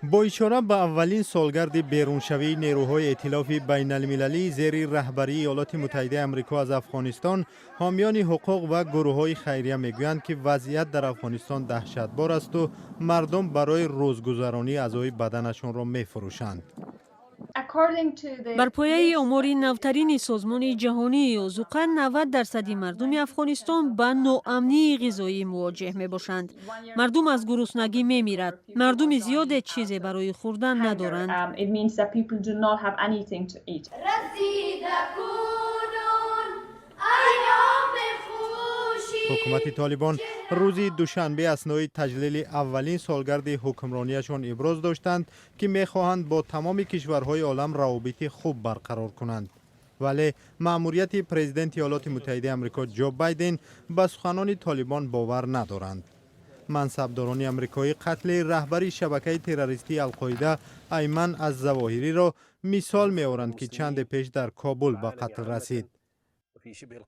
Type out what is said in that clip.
با اشاره به اولین سالگرد بیرونشوی نیروهای ائتلاف بین المللی زیر رهبری ایالات متحده آمریکا از افغانستان، حامیان حقوق و گروه‌های خیریه میگویند که وضعیت در افغانستان دهشتبار است و مردم برای روزگذرانی اعضای بدنشان را میفروشند. بر پایه آمار نوترین سازمان جهانی اوزوقا 90% مردم افغانستان با ناامنی غذایی مواجه می باشند. مردم از گرسنگی می میرند. مردم زیاد چیزی برای خوردن ندارند. حکومت طالبان روز دوشنبه اثنای تجلیل اولین سالگرد حکمرانیشان ابراز داشتند که میخواهند با تمام کشورهای عالم روابط خوب برقرار کنند. ولی مأموریت پرزیدنت ایالات متحده آمریکا جو بایدن به سخنان طالبان باور ندارند. منصبداران آمریکایی قتل رهبر شبکه تروریستی القاعده ایمن الظواهری را مثال می‌آورند که چند پیش در کابل به قتل رسید.